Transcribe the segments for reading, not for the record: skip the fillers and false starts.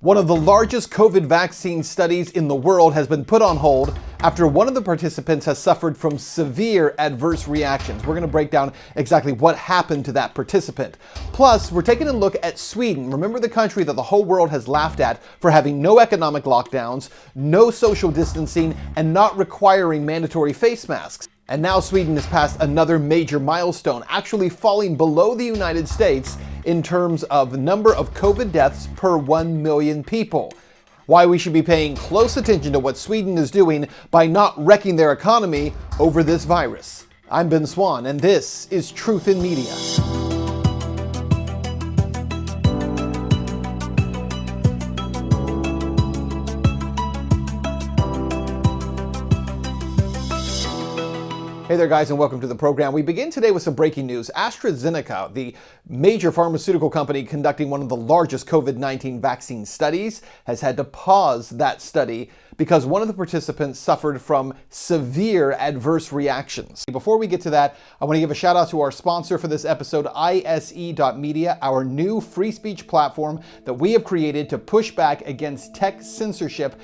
One of the largest COVID vaccine studies in the world has been put on hold after one of the participants has suffered from severe adverse reactions. We're going to break down exactly what happened to that participant. Plus, we're taking a look at Sweden. Remember, the country that the whole world has laughed at for having no economic lockdowns, no social distancing, and not requiring mandatory face masks. And now Sweden has passed another major milestone, actually falling below the United States in terms of number of COVID deaths per 1 million people. Why we should be paying close attention to what Sweden is doing by not wrecking their economy over this virus. I'm Ben Swan, and this is Truth in Media. Hey there, guys, and welcome to the program. We begin today with some breaking news. AstraZeneca, the major pharmaceutical company conducting one of the largest COVID-19 vaccine studies, has had to pause that study because one of the participants suffered from severe adverse reactions. Before we get to that, I want to give a shout out to our sponsor for this episode, ise.media, our new free speech platform that we have created to push back against tech censorship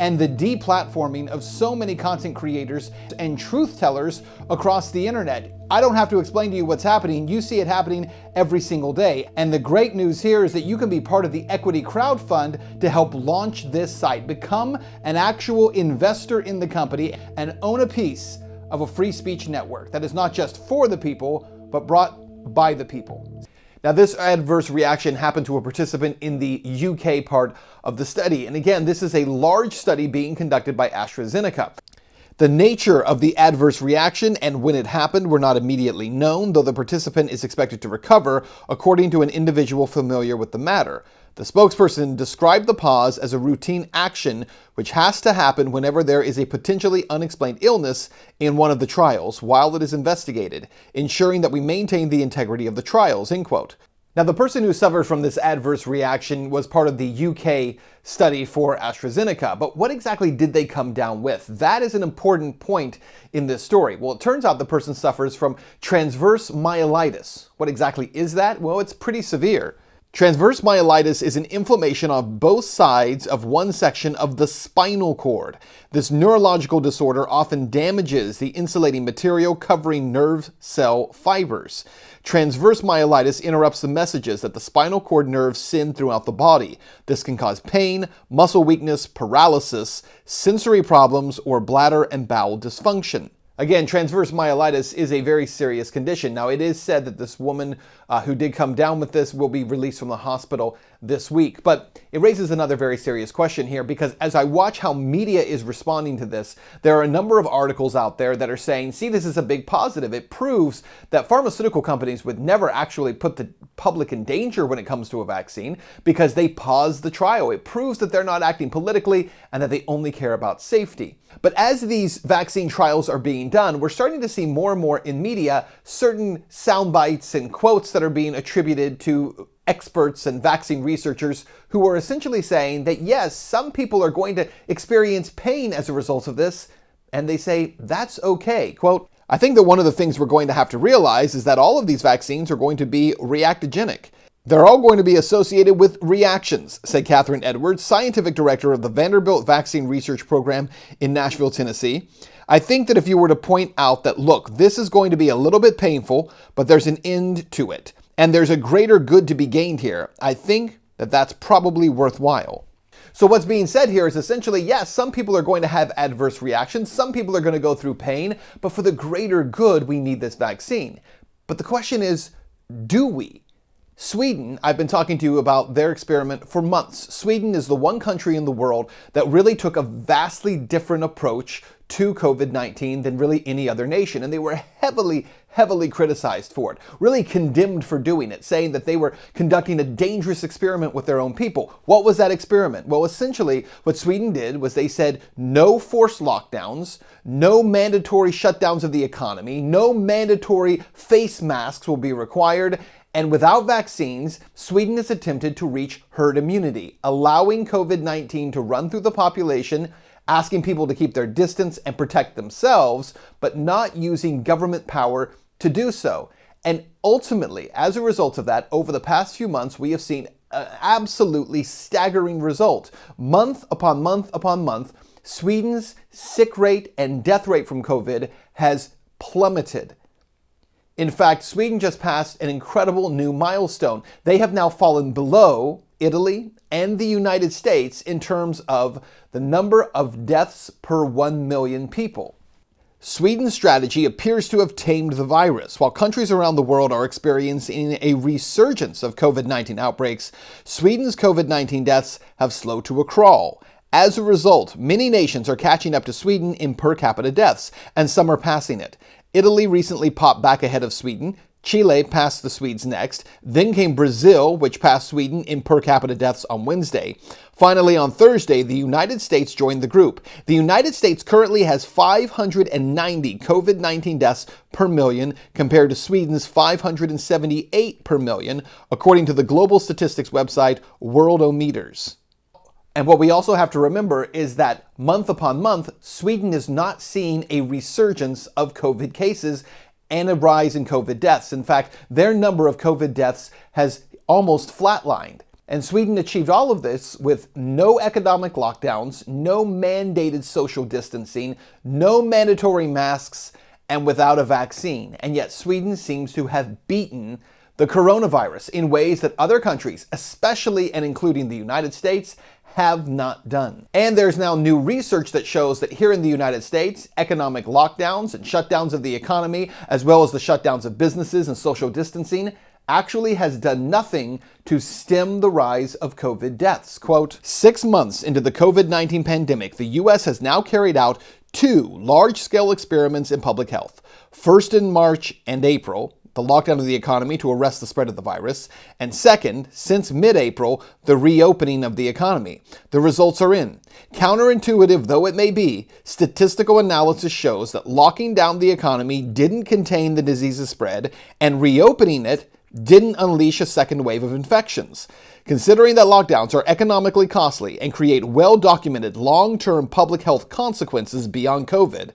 and the deplatforming of so many content creators and truth tellers across the internet. I don't have to explain to you what's happening. You see it happening every single day. And the great news here is that you can be part of the equity crowdfund to help launch this site. Become an actual investor in the company and own a piece of a free speech network that is not just for the people, but brought by the people. Now, this adverse reaction happened to a participant in the UK part of the study. And again, this is a large study being conducted by AstraZeneca. The nature of the adverse reaction and when it happened were not immediately known, though the participant is expected to recover, according to an individual familiar with the matter. The spokesperson described the pause as a routine action which has to happen whenever there is a potentially unexplained illness in one of the trials while it is investigated, ensuring that we maintain the integrity of the trials, end quote. Now, the person who suffered from this adverse reaction was part of the UK study for AstraZeneca, but what exactly did they come down with? That is an important point in this story. Well, it turns out the person suffers from transverse myelitis. What exactly is that? Well, it's pretty severe. Transverse myelitis is an inflammation on both sides of one section of the spinal cord. This neurological disorder often damages the insulating material covering nerve cell fibers. Transverse myelitis interrupts the messages that the spinal cord nerves send throughout the body. This can cause pain, muscle weakness, paralysis, sensory problems, or bladder and bowel dysfunction. Again, transverse myelitis is a very serious condition. Now, it is said that this woman who did come down with this will be released from the hospital this week. But it raises another very serious question here, because as I watch how media is responding to this, there are a number of articles out there that are saying, see, this is a big positive. It proves that pharmaceutical companies would never actually put the public in danger when it comes to a vaccine because they paused the trial. It proves that they're not acting politically and that they only care about safety. But as these vaccine trials are being done, we're starting to see more and more in media certain sound bites and quotes that are being attributed to experts and vaccine researchers who are essentially saying that, yes, some people are going to experience pain as a result of this, and they say that's okay. Quote, I think that one of the things we're going to have to realize is that all of these vaccines are going to be reactogenic. They're all going to be associated with reactions, said Catherine Edwards, scientific director of the Vanderbilt Vaccine Research Program in Nashville, Tennessee. I think that if you were to point out that, look, this is going to be a little bit painful, but there's an end to it, and there's a greater good to be gained here, I think that that's probably worthwhile. So what's being said here is essentially, yes, some people are going to have adverse reactions, some people are going to go through pain, but for the greater good, we need this vaccine. But the question is, do we? Sweden, I've been talking to you about their experiment for months. Sweden is the one country in the world that really took a vastly different approach to COVID-19 than really any other nation. And they were heavily criticized for it, really condemned for doing it, saying that they were conducting a dangerous experiment with their own people. What was that experiment? Well, essentially, what Sweden did was they said no forced lockdowns, no mandatory shutdowns of the economy, no mandatory face masks will be required. And without vaccines, Sweden has attempted to reach herd immunity, allowing COVID-19 to run through the population, asking people to keep their distance and protect themselves, but not using government power to do so. And ultimately, as a result of that, over the past few months, we have seen an absolutely staggering result. Month upon month upon month, Sweden's sick rate and death rate from COVID has plummeted. In fact, Sweden just passed an incredible new milestone. They have now fallen below Italy and the United States in terms of the number of deaths per 1 million people. Sweden's strategy appears to have tamed the virus. While countries around the world are experiencing a resurgence of COVID-19 outbreaks, Sweden's COVID-19 deaths have slowed to a crawl. As a result, many nations are catching up to Sweden in per capita deaths, and some are passing it. Italy recently popped back ahead of Sweden. Chile passed the Swedes next. Then came Brazil, which passed Sweden in per capita deaths on Wednesday. Finally, on Thursday, the United States joined the group. The United States currently has 590 COVID-19 deaths per million compared to Sweden's 578 per million, according to the global statistics website Worldometers. And what we also have to remember is that month upon month, Sweden is not seeing a resurgence of COVID cases and a rise in COVID deaths. In fact, their number of COVID deaths has almost flatlined. And Sweden achieved all of this with no economic lockdowns, no mandated social distancing, no mandatory masks, and without a vaccine. And yet Sweden seems to have beaten the coronavirus in ways that other countries, especially and including the United States, have not done. And there's now new research that shows that here in the United States, economic lockdowns and shutdowns of the economy, as well as the shutdowns of businesses and social distancing, actually has done nothing to stem the rise of COVID deaths. Quote, 6 months into the COVID-19 pandemic, the U.S. has now carried out 2 large-scale experiments in public health. First in March and April, the lockdown of the economy to arrest the spread of the virus, and second, since mid-April, the reopening of the economy. The results are in. Counterintuitive though it may be, statistical analysis shows that locking down the economy didn't contain the disease's spread, and reopening it didn't unleash a second wave of infections. Considering that lockdowns are economically costly and create well-documented long-term public health consequences beyond COVID,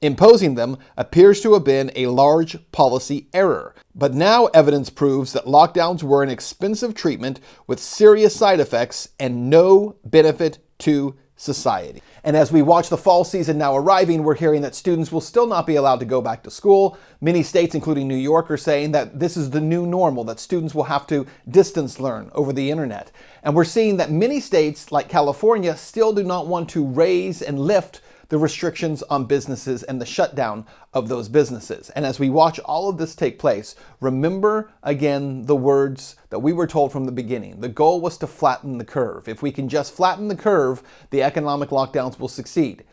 imposing them appears to have been a large policy error. But now evidence proves that lockdowns were an expensive treatment with serious side effects and no benefit to society. And as we watch the fall season now arriving, we're hearing that students will still not be allowed to go back to school. Many states, including New York, are saying that this is the new normal, that students will have to distance learn over the internet. And we're seeing that many states, like California, still do not want to raise and lift the restrictions on businesses and the shutdown of those businesses. And as we watch all of this take place, remember again the words that we were told from the beginning. The goal was to flatten the curve. If we can just flatten the curve, the economic lockdowns will succeed.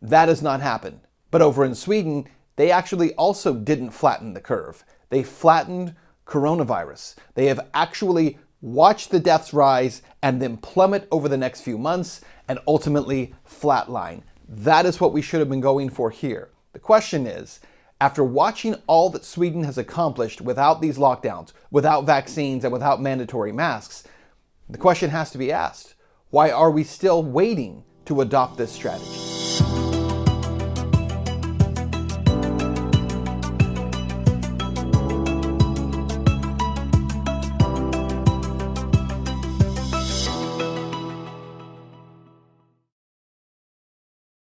That has not happened. But over in Sweden, they actually also didn't flatten the curve. They flattened coronavirus. They have actually watched the deaths rise and then plummet over the next few months and ultimately flatline. That is what we should have been going for here. The question is, after watching all that Sweden has accomplished without these lockdowns, without vaccines, and without mandatory masks, the question has to be asked, why are we still waiting to adopt this strategy?